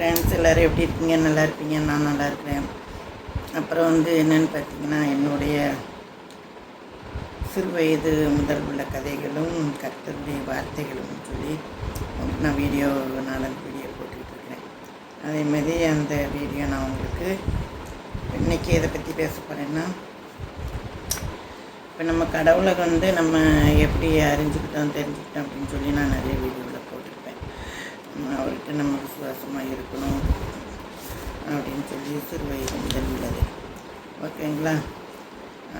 Friends எல்லோரும் எப்படி இருக்கீங்க? நல்லா இருப்பீங்க. நான் நல்லா இருக்கிறேன். அப்புறம் என்னென்னு பார்த்தீங்கன்னா, என்னுடைய சிறு வயது முதல் உள்ள கதைகளும் கர்த்தருடைய வார்த்தைகளும் சொல்லி நான் வீடியோ போட்டுட்ருக்கிறேன். அதேமாதிரி அந்த வீடியோ நான் உங்களுக்கு இன்றைக்கி எதை பற்றி பேச போகிறேன்னா, இப்போ நம்ம கடவுளை நம்ம எப்படி அறிஞ்சுக்கிட்டோம் தெரிஞ்சுக்கிட்டோம் அப்படின்னு சொல்லி நான் நிறைய வீடியோவில் போட்டிருப்பேன். அவர்கிட்ட நம்ம விசுவாசமாக இருக்கணும் அப்படின்னு சொல்லி சிறு வயது முதல் உள்ளது. ஓகேங்களா?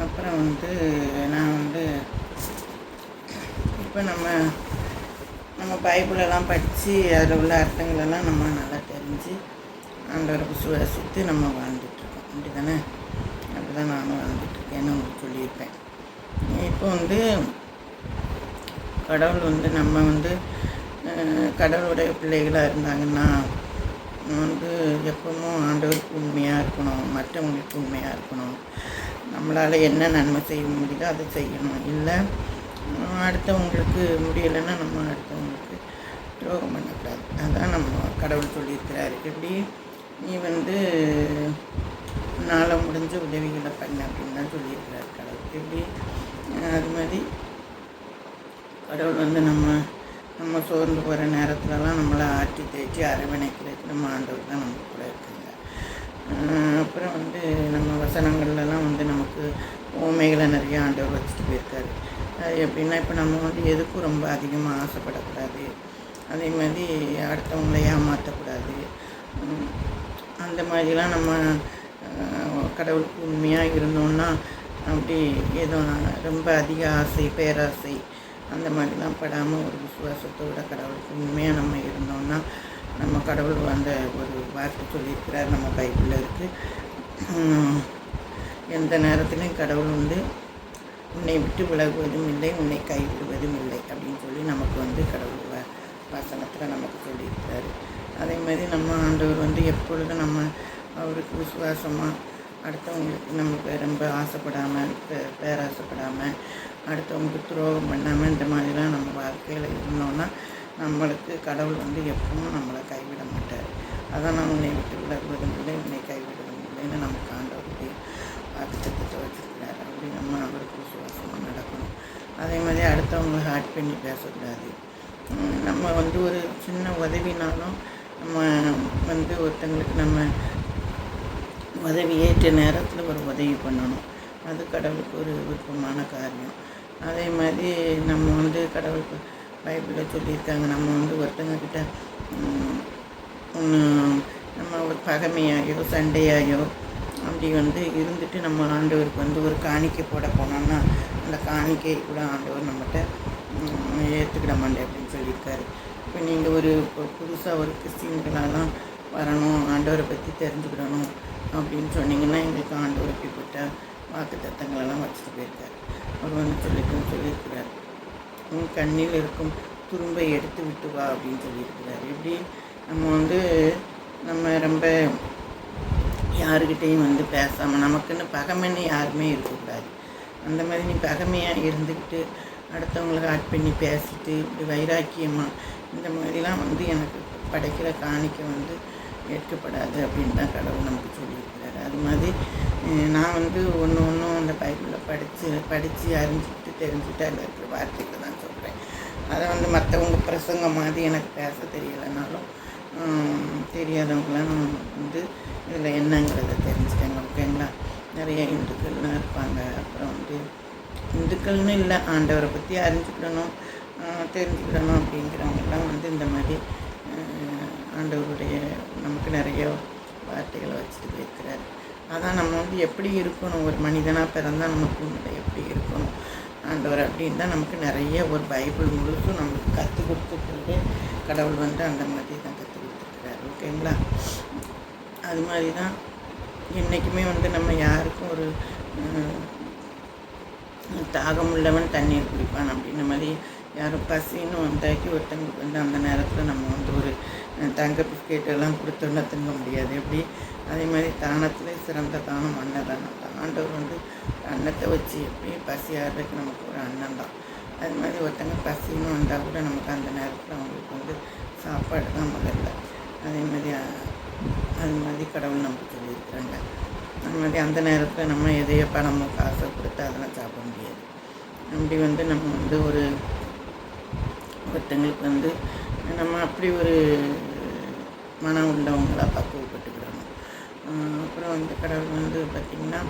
அப்புறம் நான் இப்போ நம்ம பைபிளெல்லாம் படித்து அதில் உள்ள அர்த்தங்களெல்லாம் நம்ம நல்லா தெரிஞ்சு ஆண்டவரை விசுவாசித்து நம்ம வாழ்ந்துட்டுருக்கோம். அப்படி தானே? அப்படி தான் நானும் வாழ்ந்துட்டுருக்கேன்னு உங்களுக்கு சொல்லியிருப்பேன். இப்போ கடவுள் நம்ம கடவுளுடைய பிள்ளைகளாக இருந்தாங்கன்னா எப்பவும் ஆண்டவருக்கு உண்மையாக இருக்கணும், மற்றவங்களுக்கு உண்மையாக இருக்கணும், நம்மளால் என்ன நன்மை செய்ய முடியுதோ அதை செய்யணும். இல்லை அடுத்தவங்களுக்கு முடியலைன்னா நம்ம அடுத்தவங்களுக்கு துரோகம் பண்ணக்கூடாது. அதுதான் நம்ம கடவுள் சொல்லியிருக்கிறாரு. எப்படி நீ நாளை முடிஞ்ச உதவிகளை பண்ண அப்படின்னு தான் சொல்லியிருக்கிறாரு கடவுள். எப்படி அது மாதிரி கடவுள் நம்ம சோர்ந்து போகிற நேரத்துலலாம் நம்மளை ஆட்டி தேய்ச்சி அரவணைக்கிறதுக்கு நம்ம ஆண்டவர் தான் நம்ம கூட இருக்குங்க. அப்புறம் நம்ம வசனங்கள்லாம் நமக்கு உவமைகளை நிறைய ஆண்டவர் வச்சுட்டு போயிருக்காரு. அது எப்படின்னா, இப்போ நம்ம எதுக்கும் ரொம்ப அதிகமாக ஆசைப்படக்கூடாது, அதே மாதிரி அடுத்தவங்களை ஏமாற்றக்கூடாது. அந்த மாதிரிலாம் நம்ம கடவுளுக்கு உண்மையாக இருந்தோம்னா, அப்படி ஏதோ ரொம்ப அதிக ஆசை, பேராசை அந்த மாதிரிலாம் படாமல் ஒரு விசுவாசத்தோட கடவுளுக்கு உண்மையாக நம்ம இருந்தோம்னா, நம்ம கடவுள் ஒரு வார்த்தை சொல்லியிருக்கிறார், நம்ம பைபிளில் இருக்குது. எந்த நேரத்துலையும் கடவுள் உன்னை விட்டு விலகுவதும் இல்லை, உன்னை கைவிடுவதும் இல்லை அப்படின்னு சொல்லி நமக்கு கடவுள் வசனத்தில் நமக்கு சொல்லியிருக்கிறாரு. அதே மாதிரி நம்ம ஆண்டவர் எப்பொழுதும் நம்ம அவருக்கு விசுவாசமாக அடுத்தவங்களுக்கு நமக்கு ரொம்ப ஆசைப்படாமல், பேராசைப்படாமல், அடுத்தவங்களுக்கு துரோகம் பண்ணாமல் இந்த மாதிரிலாம் நம்ம வாழ்க்கையில் இருந்தோம்னா நம்மளுக்கு கடவுள் எப்பவும் நம்மளை கைவிட மாட்டார். அதான் நான் உன்னை விட்டு விலகுவதும் இல்லை, உன்னை கைவிடுவதும் இல்லைன்னு நமக்கு ஆண்டவருடைய வாக்குத்தத்தத்தை வச்சுருக்கிறார். அப்படி நம்ம அவருக்கு விசுவாசமாக நடக்கணும். அதே மாதிரி அடுத்தவங்களை ஹார்ட் பண்ணி பேசக்கூடாது. நம்ம ஒரு சின்ன உதவினாலும் நம்ம ஒருத்தங்களுக்கு நம்ம உதவி ஏற்ற நேரத்தில் ஒரு உதவி பண்ணணும். அது கடவுளுக்கு ஒரு விருப்பமான காரியம். அதே மாதிரி நம்ம கடவுளுக்கு பைபிளில் சொல்லியிருக்காங்க, நம்ம ஒருத்தங்கக்கிட்ட நம்ம ஒரு பகைமையாயோ சண்டையாயோ அப்படி இருந்துட்டு நம்ம ஆண்டவருக்கு ஒரு காணிக்கை போட போனோம்னா அந்த காணிக்கை கூட ஆண்டவர் நம்மகிட்ட ஏற்றுக்கிட மாட்டேன் அப்படின்னு சொல்லியிருக்காரு. இப்போ நீங்கள் புதுசாக ஒரு கிறிஸ்டின்களாலாம் வரணும், ஆண்டவரை பற்றி தெரிஞ்சுக்கிடணும் அப்படின்னு சொன்னிங்கன்னா எங்களுக்கு ஆண்டவர் இப்படிப்பட்ட வாக்கு தத்தங்களெல்லாம் வச்சுட்டு போயிருக்காரு. அவர் சொல்லியிருக்கிறார், உன் கண்ணில் இருக்கும் துரும்பை எடுத்து விட்டு வா அப்படின்னு சொல்லியிருக்கிறார். எப்படி நம்ம ரொம்ப யாருக்கிட்டையும் பேசாமல் நமக்குன்னு பகைமைன்னு யாருமே இருக்கக்கூடாது. அந்த மாதிரி நீ பகைமையாக இருந்துக்கிட்டு அடுத்தவங்களுக்கு ஆட் பண்ணி பேசிட்டு இப்படி வைராக்கியமாக இந்த மாதிரிலாம் எனக்கு படைக்கிற காணிக்கை ஏற்கப்படாது அப்படின்னு தான் கடவுள் நமக்கு சொல்லியிருக்கிறாரு. அது மாதிரி நான் ஒன்றும் அந்த பைபிளில் படித்து அறிஞ்சிட்டு தெரிஞ்சுட்டு அதில் இருக்கிற வார்த்தைகளை தான் சொல்கிறேன். அதை மற்றவங்க பிரசங்கம் மாதிரி எனக்கு பேச தெரியலைனாலும் தெரியாதவங்களாம் நான் இதில் என்னங்கிறத தெரிஞ்சுட்டேங்க. ஓகேங்களா? நிறைய இந்துக்கள்லாம் இருப்பாங்க. அப்புறம் இந்துக்கள்னு இல்லை, ஆண்டவரை பற்றி அறிஞ்சுக்கிடணும், தெரிஞ்சுக்கிடணும் அப்படிங்கிறவங்கெல்லாம் இந்த மாதிரி ஆண்டவருடைய நமக்கு நிறைய வார்த்தைகளை வச்சுட்டு போயிருக்கிறார். அதான் நம்ம எப்படி இருக்கணும், ஒரு மனிதனாக பிறந்தால் நம்ம சூழ்நிலை எப்படி இருக்கணும் ஆண்டவர் அப்படின்னு தான் நமக்கு நிறைய ஒரு பைபிள் முழுசும் நம்மளுக்கு கற்றுக் கொடுத்துருக்கிறது. கடவுள் அந்த மாதிரி தான் கற்றுக் கொடுத்துருக்கிறார். ஓகேங்களா? அது மாதிரி தான் என்றைக்குமே நம்ம யாருக்கும் ஒரு தாகம் உள்ளவன் தண்ணீர் குடிப்பான் அப்படின்ற மாதிரி யாரும் பசின்னு வந்தாக்கி ஒருத்தங்களுக்கு அந்த நேரத்தில் நம்ம ஒரு தங்க பிஸ்கெட்டெல்லாம் கொடுத்தோன்னா திங்க முடியாது. எப்படி அதே மாதிரி தானத்தில் சிறந்த தானம் அன்னதானம் தான். ஆண்டவர் அன்னத்தை வச்சு எப்படி பசி ஆடுறதுக்கு நமக்கு ஒரு அன்னம் தான். அது மாதிரி ஒருத்தங்க பசின்னு வந்தால் கூட நமக்கு அந்த நேரத்தில் அவங்களுக்கு சாப்பாடு தான் முதல்ல. அதே மாதிரி அது மாதிரி கடவுள் நமக்கு சொல்லியிருக்கிறாங்க. அது மாதிரி அந்த நேரத்தில் நம்ம எதையோ பணமோ காசோ கொடுத்து அதெல்லாம் சாப்பிட முடியாது. அப்படி நம்ம ஒருத்தங்களுக்கு நம்ம அப்படி ஒரு மனம் உள்ளவங்களாக பக்குவப்பட்டுக்கிடணும். அப்புறம் கடவுள் பார்த்திங்கன்னா,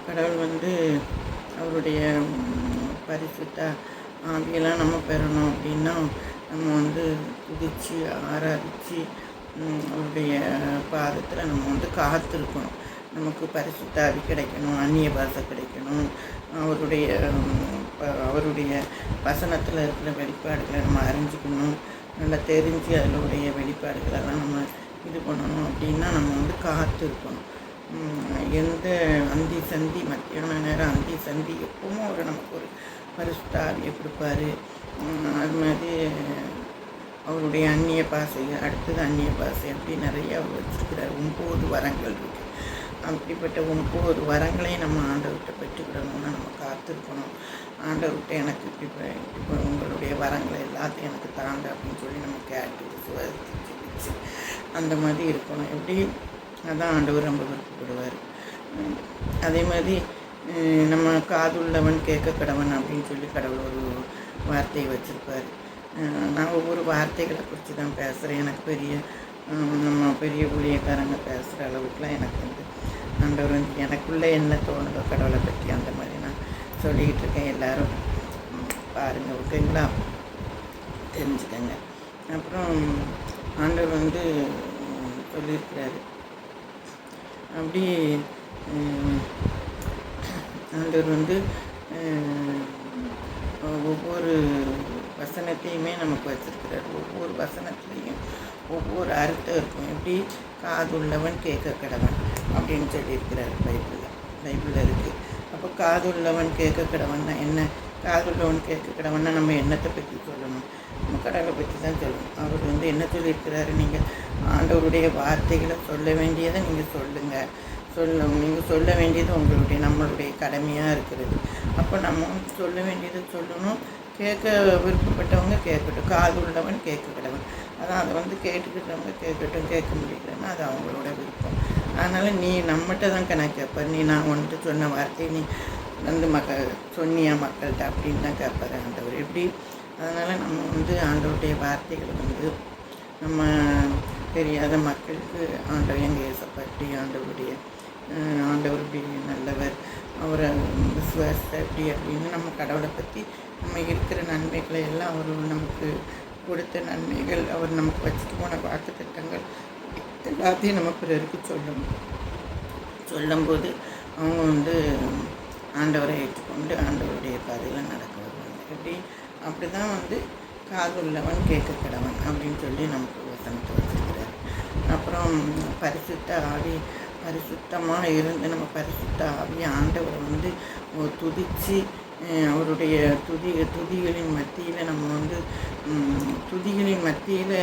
கடவுள் அவருடைய பரிசுத்த ஆவியெல்லாம் நம்ம பெறணும் அப்படின்னா நம்ம துதித்து ஆராதித்து அவருடைய பாதத்தில் நம்ம காத்திருக்கணும். நமக்கு பரிசுத்த ஆவி கிடைக்கணும், அந்நிய பாஷை கிடைக்கணும், அவருடைய வசனத்தில் இருக்கிற வெளிப்பாடுகளை நம்ம அறிஞ்சிக்கணும், நல்லா தெரிஞ்சு அதனுடைய வெளிப்பாடுகளெல்லாம் நம்ம இது பண்ணணும். அப்படின்னா நம்ம காத்திருக்கணும். எந்த அந்தி சந்தி மத்தியான நேரம் அந்தி சந்தி எப்பவும் நமக்கு ஒரு பரிசுத்த ஆவியை கொடுப்பாரு. அது மாதிரி அவருடைய அந்நிய பாஷை, அடுத்தது அந்நிய பாஷை, அப்படி நிறைய அவர் வச்சுருக்கிறார். 9 வரங்கள் இருக்குது. அப்படிப்பட்ட 9 வரங்களையும் நம்ம ஆண்டவர்கிட்ட பெற்றுக்கிடணும்னா நம்ம காத்திருக்கணும். ஆண்டவர்கிட்ட எனக்கு இப்போ உங்களுடைய வரங்களை எல்லாத்தையும் எனக்கு தாங்க அப்படின்னு சொல்லி நம்ம கேட்டு விசுவாசிச்சு அந்த மாதிரி இருக்கணும். எப்படி அதான் ஆண்டவர் ரொம்ப விருப்பப்படுவார். அதே மாதிரி நம்ம காதுள்ளவன் கேட்க கடவன் அப்படின்னு சொல்லி கடவுள் ஒரு வார்த்தையை வச்சுருப்பார். நான் ஒவ்வொரு வார்த்தைகளை குறித்து தான் பேசுகிறேன். எனக்கு நம்ம பெரிய ஊழியக்காரங்க பேசுகிற அளவுக்குலாம் எனக்கு ஆண்டவர் எனக்குள்ளே என்ன தோணுதோ கடவுளை பற்றி அந்த மாதிரி நான் சொல்லிக்கிட்டு இருக்கேன். எல்லோரும் பாருங்கள், ஓகேங்களா, தெரிஞ்சுக்கங்க. அப்புறம் ஆண்டவர் சொல்லியிருக்கிறாரு. அப்படி ஆண்டவர் ஒவ்வொரு வசனத்தையுமே நமக்கு வச்சிருக்கிறார். ஒவ்வொரு வசனத்துலேயும் ஒவ்வொரு அர்த்தம் இருக்கும். எப்படி காதுள்ளவன் கேட்க கடவன் அப்படின்னு சொல்லியிருக்கிறார் பைபிளில் இருக்குது. அப்போ காதுள்ளவன் கேட்க கடவன்னா என்ன? காதுள்ளவன் கேட்க கடவன்னா நம்ம என்னத்தை பற்றி சொல்லணும்? நம்ம கடவுளை பற்றி தான் சொல்லணும். அவர் என்ன சொல்லியிருக்கிறாரு? நீங்கள் ஆண்டவருடைய வார்த்தைகளை சொல்ல வேண்டியதை நீங்கள் சொல்லுங்கள். நீங்கள் சொல்ல வேண்டியது நம்மளுடைய கடமையாக இருக்கிறது. அப்போ நம்ம சொல்ல வேண்டியதை சொல்லணும். கேட்க விருப்பப்பட்டவங்க கேட்கட்டும். காது உள்ளவன் கேட்க கடவன். அதான் அதை கேட்டுக்கிட்டவங்க கேட்கட்டும். கேட்க முடியலன்னா அது அவங்களோட விருப்பம். அதனால் நீ நம்மகிட்ட தான் கணக்கு கேட்பார். நான் வந்துட்டு சொன்ன வார்த்தையை நீ சொன்னியா மக்கள்கிட்ட அப்படின்னு தான் கேட்பார் ஆண்டவர். எப்படி? அதனால் நம்ம ஆண்டவருடைய வார்த்தைகளை நம்ம தெரியாத மக்களுக்கு ஆண்டவர் எங்கள் ஏசப்பட்டி ஆண்டவர் இப்படி நல்லவர், அவரை விசுவாசத்தை எப்படி அப்படின்னு நம்ம கடவுளை பற்றி நம்ம இருக்கிற நன்மைகளை எல்லாம் அவர் நமக்கு கொடுத்த நன்மைகள், அவர் நமக்கு வச்சுட்டு போன வாக்குத்தத்தங்கள் எல்லாத்தையும் நம்ம பிறருக்கு சொல்லும்போது அவங்க ஆண்டவரை ஏற்றுக்கொண்டு ஆண்டவருடைய பாதையில் நடக்க வருவாங்க. எப்படி? அப்படி தான் காதுள்ளவன் கேட்க கடவன் அப்படின்னு சொல்லி நமக்கு வசனத்தை வச்சிருக்கிறார். அப்புறம் பரிசுத்தமாக இருந்து நம்ம பரிசுத்த ஆவியை ஆண்டவரை துதித்து அவருடைய துதிகளின் மத்தியில் நம்ம துதிகளின் மத்தியில்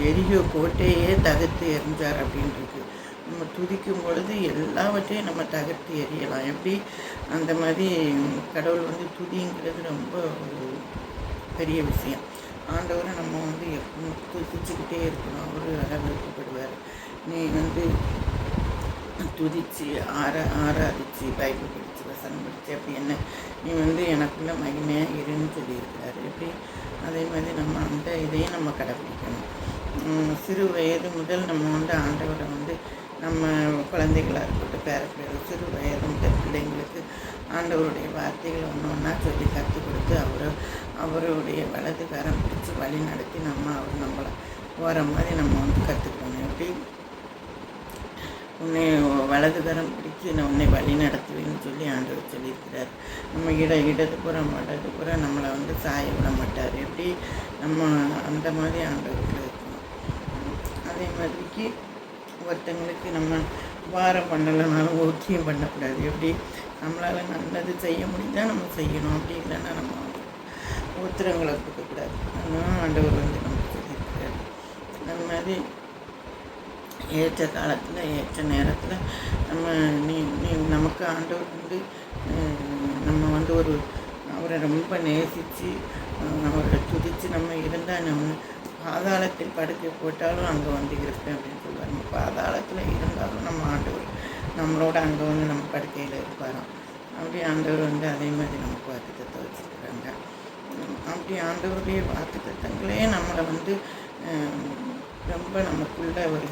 எரியோ கோட்டையே தகர்த்து எறிஞ்சார் அப்படின்றது. நம்ம துதிக்கும் பொழுது எல்லாவற்றையும் நம்ம தகர்த்து எறியலாம். எப்படி? அந்த மாதிரி கடவுள் துதிங்கிறது ரொம்ப ஒரு பெரிய விஷயம். ஆண்டவரை நம்ம எப்பவும் துதிச்சுக்கிட்டே இருக்கணும். அவர் அதை விருப்பப்படுவார். நீ துதித்து ஆராதித்து பைபிள் படித்து வசனம் படித்து அப்படி என்ன நீ எனக்குள்ள மகிமையாக இருன்னு சொல்லியிருக்கிறாரு. எப்படி? அதே மாதிரி நம்ம இதையும் நம்ம கடைப்பிடிக்கணும். சிறு வயது முதல் நம்ம ஆண்டவரை நம்ம குழந்தைகளாக இருக்கட்டும், பேரப்பிள்ளைகள், சிறு வயது முதல் பிள்ளைங்களுக்கு ஆண்டவருடைய வார்த்தைகளை ஒன்றா சொல்லி கற்றுக் கொடுத்து அவருடைய வலது கரம் பிடிச்சி வழி நடத்தி அவர் நம்மளை போகிற மாதிரி நம்ம கற்றுக்கணும். எப்படி? உன்னை வலது கரம் பிடிச்சி உன்னை வழி நடத்துவேன்னு சொல்லி ஆண்டவர் சொல்லியிருக்கிறார். நம்ம இடதுபுறம் வலதுபுறம் நம்மளை சாய விட மாட்டார். எப்படி? நம்ம அந்த மாதிரி ஆண்டவர்கள் இருக்கணும். அதே மாதிரிக்கு ஒருத்தங்களுக்கு நம்ம வாரம் பண்ணலைனாலும் ஊற்றியம் பண்ணக்கூடாது. எப்படி? நம்மளால் நல்லது செய்ய முடிஞ்சால் நம்ம செய்யணும். அப்படி இல்லைன்னா நம்ம உத்திரங்களை கொடுக்கக்கூடாது. அதனால் ஆண்டவர் நமக்கு சொல்லியிருக்கிறார். அந்த மாதிரி ஏற்ற காலத்தில் ஏற்ற நேரத்தில் நமக்கு ஆண்டவர் நம்ம அவரை ரொம்ப நேசித்து அவரை துதித்து நம்ம இருந்தால் நம்ம பாதாளத்தில் படுக்கை போட்டாலும் அங்கே வந்து இருப்பேன் அப்படின்னு சொல்லுவார். நம்ம பாதாளத்தில் இருந்தாலும் நம்ம ஆண்டவர் நம்மளோட அங்கே வந்து நம்ம படுக்கையில் இருப்பாராம். அப்படி ஆண்டவர் வந்து அதே மாதிரி நமக்கு வாக்குத்தத்தம் வச்சுருக்குறாங்க. அப்படி ஆண்டவருடைய வாக்குத்தத்தங்களே நம்மளை வந்து ரொம்ப நமக்குள்ள ஒரு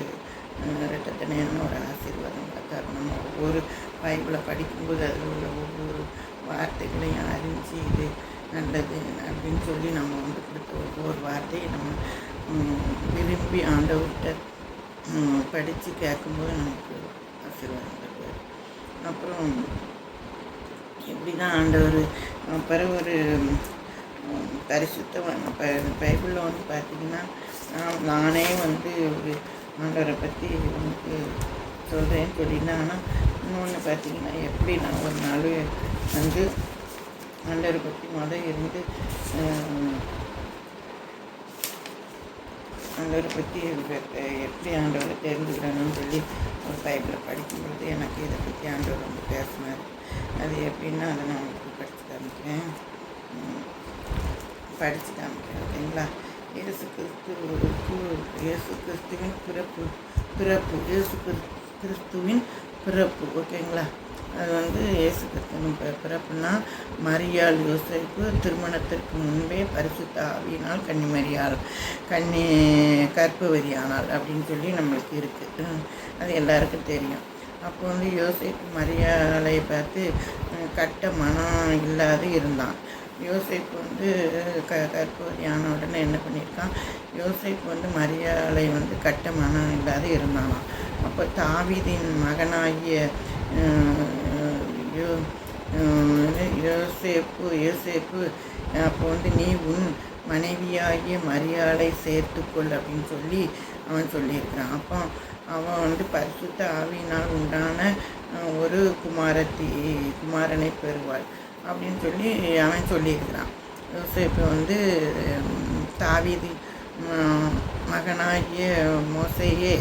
இரட்டத்தனையான ஒரு ஆசீர்வாதங்களை தரும். நம்ம ஒவ்வொரு பைபிளை படிக்கும்போது அதில் உள்ள ஒவ்வொரு வார்த்தைகளையும் அறிஞ்சு இது நல்லது அப்படின்னு சொல்லி நம்ம வந்து கொடுத்த ஒவ்வொரு வார்த்தையை நம்ம விரும்பி ஆண்டவர்கிட்ட படித்து கேட்கும்போது நமக்கு ஆசீர்வாதம் தருவார். அப்புறம் இப்படி தான் ஆண்டவர் பிறகு ஒரு பரிசுத்தமான பைபிளில் வந்து பார்த்திங்கன்னா நானே வந்து ஒரு ஆண்டவரை பற்றி வந்து சொல்கிறேன்னு சொல்லியிருந்தேன். ஆனால் இன்னொன்று பார்த்திங்கன்னா எப்படி நான் ஒரு நாள் வந்து ஆண்டவரை பற்றி இருந்து ஆண்டவரை பற்றி எப்படி ஆண்டவரை தெரிஞ்சுக்கிடணும்னு சொல்லி ஒரு பைபிளை படிக்கும்பொழுது எனக்கு இதை பற்றி ஆண்டவர் வந்து பேசினார். அது எப்படின்னா அதை நான் உங்களுக்கு படித்து காமிக்கிறேன். ஓகேங்களா? இயேசு கிறிஸ்துவின் பிறப்பு கிறிஸ்துவின் பிறப்பு. ஓகேங்களா? அது வந்து இயேசு கிறிஸ்துவின் பிறப்புனா மரியாள் யோசேப்பு திருமணத்திற்கு முன்பே பரிசுத்த ஆவியினால் கர்ப்பவதியானாள் அப்படின்னு சொல்லி நம்மளுக்கு இருக்குது. அது எல்லாருக்கும் தெரியும். அப்போ வந்து யோசேப்பு மரியாளை பார்த்து கட்ட மனம் இல்லாது இருந்தான். யோசேப்பு வந்து கர்ப்பவதியான உடனே என்ன பண்ணியிருக்கான், யோசேப்பு வந்து மரியாளை வந்து கட்ட மனம் இல்லாது இருந்தானாம். அப்போ தாவீதின் மகனாகிய யோசேப்பு அப்போ வந்து நீ உன் மனைவியாகிய மரியாளை சேர்த்துக்கொள் அப்படின்னு சொல்லி அவன் சொல்லியிருக்கிறான். அப்போ அவன் வந்து பரிசுத்த ஆவியினால் உண்டான ஒரு குமாரனை பெறுவாள் அப்படின்னு சொல்லி அவன் சொல்லியிருக்கிறான். யோசேப்பு வந்து தாவீது மகனாகிய மோசேயே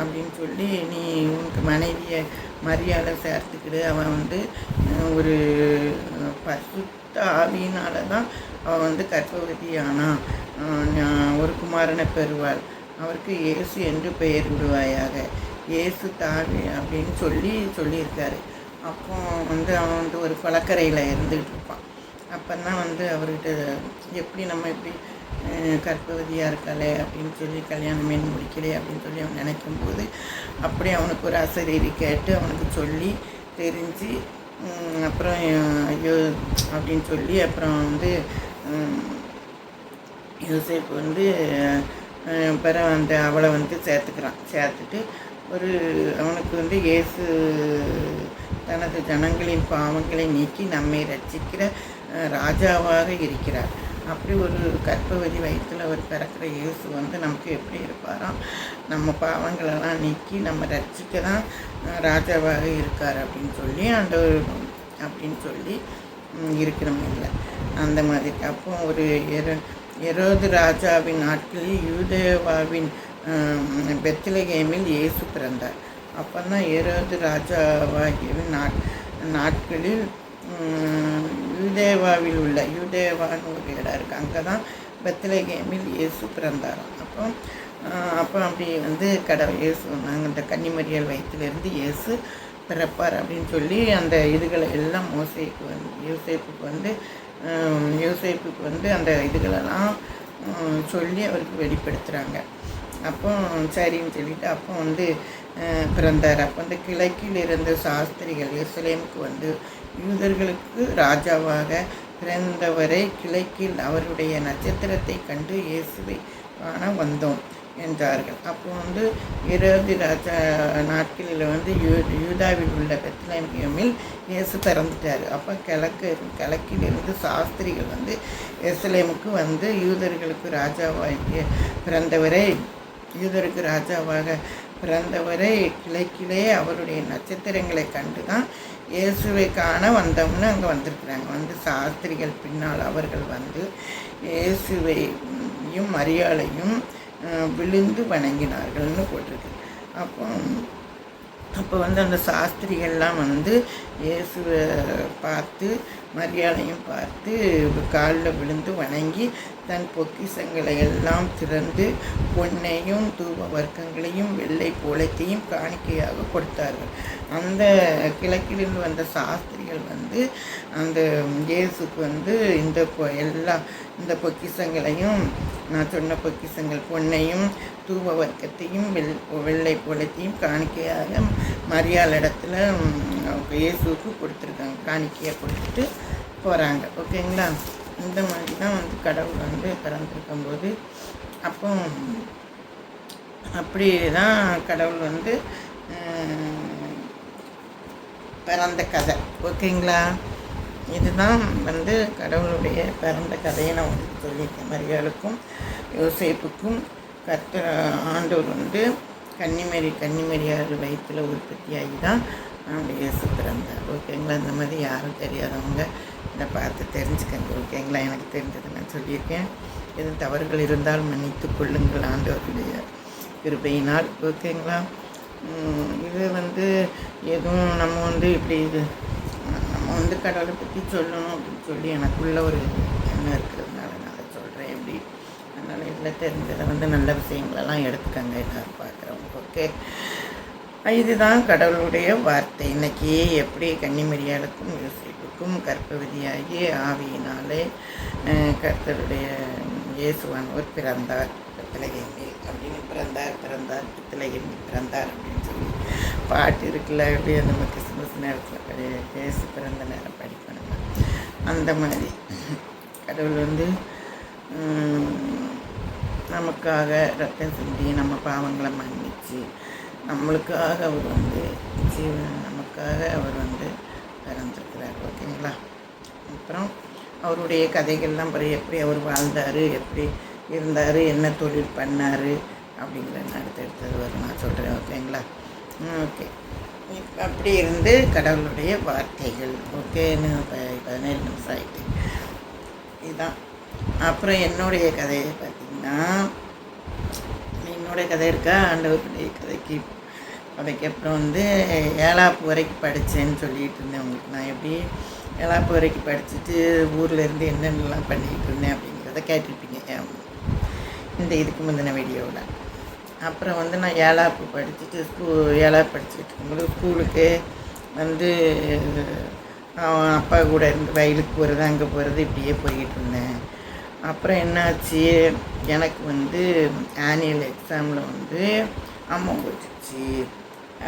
அப்படின்னு சொல்லி நீ உனக்கு மனைவியை மரியாதை சேர்த்துக்கிடு, அவன் வந்து ஒரு பரிசுத்த ஆவியினால தான் அவன் வந்து கர்ப்பவதியானான், ஒரு குமாரனை பெறுவாள், அவருக்கு இயேசு என்று பெயர் விடுவாயாக, இயேசு தாவி அப்படின்னு சொல்லியிருக்காரு. அப்போ வந்து அவன் வந்து ஒரு குளக்கரையில் இருந்துகிட்டு இருப்பான். அப்போ தான் வந்து அவர்கிட்ட எப்படி நம்ம எப்படி கர்ப்பவதியாக இருக்காளே அப்படின்னு சொல்லி கல்யாணமே முடிக்கலே அப்படின்னு சொல்லி அவன் நினைக்கும்போது அப்படியே அவனுக்கு ஒரு அசரீரி கேட்டு அவனுக்கு சொல்லி தெரிஞ்சு அப்புறம் அப்படின்னு சொல்லி அப்புறம் வந்து யோசேப்பு வந்து பிறகு அந்த அவளை வந்து சேர்த்துட்டு அவனுக்கு வந்து இயேசு தனது ஜனங்களின் பாவங்களை நீக்கி நம்மை ரட்சிக்கிற ராஜாவாக இருக்கிறார். அப்படி ஒரு கர்ப்பவதி வயிற்றில் ஒரு பிறக்கிற இயேசு வந்து நமக்கு எப்படி இருப்பாராம், நம்ம பாவங்களெல்லாம் நீக்கி நம்ம ரட்சிக்க தான் ராஜாவாக இருக்கார் அப்படின்னு சொல்லி அப்படின்னு சொல்லி இருக்கிறவங்க அந்த மாதிரி. அப்போ ஒரு எரோது ராஜாவின் நாட்களில் யூதேவாவின் பெத்லகேமில் இயேசு பிறந்தார். அப்போ தான் எரோது ராஜாவாகியவின் நாட்களில் யூதேவாவில் உள்ள யூதேவான்னு ஒரு இடம் இருக்குது, அங்கே தான் பெத்லகேமில் இயேசு பிறந்தாராம். அப்போ அப்படி வந்து இயேசு நாங்கள் இந்த கன்னிமரியாள் வயிற்றிலிருந்து இயேசு பிறப்பார் அப்படின்னு சொல்லி அந்த இதுகளை எல்லாம் யோசேப்புக்கு வந்து அந்த இதுகளெல்லாம் சொல்லி அவருக்கு வெளிப்படுத்துகிறாங்க. அப்போ சரின்னு சொல்லிட்டு அப்போ வந்து பிறந்தார். அப்போ வந்து கிழக்கில் இருந்த சாஸ்திரிகள் எருசலேமுக்கு வந்து யூதர்களுக்கு ராஜாவாக பிறந்தவரை கிழக்கில் அவருடைய நட்சத்திரத்தை கண்டு இயேசுவை காண வந்தோம் என்றார்கள். அப்போ வந்து ஏரோது ராஜா நாட்களில் வந்து யூதாவில் உள்ள பெத்லகேமில் இயேசு பிறந்துட்டார். அப்போ கிழக்கிலிருந்து சாஸ்திரிகள் வந்து எருசலேமுக்கு வந்து யூதருக்கு ராஜாவாக பிறந்தவரை கிழக்கிலே அவருடைய நட்சத்திரங்களை கண்டு தான் இயேசுவை காண வந்தோம்னு அங்கே வந்திருக்கிறாங்க. வந்து சாஸ்திரிகள் பின்னால் அவர்கள் வந்து இயேசுவையும் மரியாளையும் விழுந்து வணங்கினார்கள்னு போட்டிருக்கு. அப்போ வந்து அந்த சாஸ்திரிகள்லாம் வந்து இயேசுவை பார்த்து மரியாதையும் பார்த்து காலில் விழுந்து வணங்கி தன் பொக்கிஷங்களை எல்லாம் திறந்து பொன்னையும் தூப வர்க்கங்களையும் வெள்ளை போலத்தையும் காணிக்கையாக கொடுத்தார்கள். அந்த கிழக்கிலிருந்து வந்த சாஸ்திரிகள் வந்து அந்த இயேசுக்கு வந்து இந்த பொக்கிஷங்களையும் நான் சொன்ன பொக்கிஷங்கள் பொன்னையும் தூப வர்க்கத்தையும் வெள்ளை போலத்தையும் காணிக்கையாக மரியாளிடத்துல இயேசுக்கு கொடுத்துருக்காங்க. காணிக்கையாக கொடுத்துட்டு போகிறாங்க. ஓகேங்களா? இந்த மாதிரி தான் வந்து கடவுள் வந்து பிறந்திருக்கும்போது அப்போ அப்படி தான் கடவுள் வந்து பிறந்த கதை. ஓகேங்களா? இதுதான் வந்து கடவுளுடைய பிறந்த கதையை நான் உங்களுக்கு சொல்லியிருக்கேன். மரியாளுக்கும் யோசேப்புக்கும் ஆண்டவர் வந்து கன்னிமரியாள் வயிற்றில் உற்பத்தியாகி தான் இயேசு பிறந்தார். ஓகேங்களா? இந்த மாதிரி யாரும் தெரியாதவங்க இதை பார்த்து தெரிஞ்சுக்கங்க. ஓகேங்களா? எனக்கு தெரிஞ்சதை நான் சொல்லியிருக்கேன். எதுவும் தவறுகள் இருந்தால் மன்னித்து கொள்ளுங்கள் ஆண்டவருடைய கிருபையினால். ஓகேங்களா? இது வந்து எதுவும் நம்ம வந்து நம்ம வந்து கடவுளை பற்றி சொல்லணும் அப்படின்னு சொல்லி எனக்குள்ள ஒரு எண்ணம் இருக்கிறதுனால நான் அதை சொல்கிறேன். எப்படி அதனால் இதில் தெரிஞ்சதை வந்து நல்ல விஷயங்களெல்லாம் எடுத்துக்கங்க எல்லோரும் பார்க்குறவங்க. ஓகே, இதுதான் கடவுளுடைய வார்த்தை. இன்றைக்கி எப்படி கன்னிமரியாளுக்கும் யோசேப்புக்கும் கர்ப்பவதியாகி ஆவியினாலே கர்த்தருடைய இயேசுவானவர் பிறந்தார் பித்தளையேமில் அப்படின்னு பிறந்தார் பித்தளையேமில் பிறந்தார் அப்படின்னு சொல்லி பாட்டு இருக்குல்ல. எப்படி நம்ம கிறிஸ்துமஸ் நேரத்தில் இயேசு பிறந்த நேரம் படிக்கணும். அந்த மாதிரி கடவுள் வந்து நமக்காக ரத்தம் சிந்தி நம்ம பாவங்களை மன்னிச்சு நம்மளுக்காக அவர் வந்து நமக்காக அவர் வந்து பிறந்திருக்கிறார். ஓகேங்களா? அப்புறம் அவருடைய கதைகள்லாம் எப்படி அவர் வாழ்ந்தார், எப்படி இருந்தார், என்ன தொழில் பண்ணார் அப்படிங்கிறத அடுத்தடுத்தது வரும் நான் சொல்கிறேன். ஓகேங்களா? ஓகே, இப்போ அப்படி இருந்து கடவுளுடைய வார்த்தைகள். ஓகேன்னு 17 நிமிஷம் ஆகிட்டு இதுதான். அப்புறம் என்னுடைய கதையை பார்த்திங்கன்னா, என்னுடைய கதை இருக்கா ஆண்டவருடைய கதைக்கு அப்புறம் வந்து 7ஆப்பு வரைக்கும் படித்தேன்னு சொல்லிகிட்டு இருந்தேன் உங்களுக்கு. நான் எப்படி 7ஆப்பு வரைக்கும் படிச்சுட்டு ஊரில் இருந்து என்னென்னலாம் பண்ணிக்கிட்டு இருந்தேன் அப்படிங்கிறத கேட்டிருப்பீங்க இந்த இதுக்கு முந்தின வீடியோவில். அப்புறம் வந்து நான் 7ஆப்பு படிச்சுட்டு 7ஆப்பு படிச்சுட்டு இருக்கும்போது ஸ்கூலுக்கு வந்து அப்பா கூட இருந்து வயலுக்கு போகிறது அங்கே போகிறது இப்படியே போய்கிட்டு இருந்தேன். அப்புறம் என்னாச்சு, எனக்கு வந்து ஆனுவல் எக்ஸாமில் வந்து அமௌண்ட் வச்சுச்சு.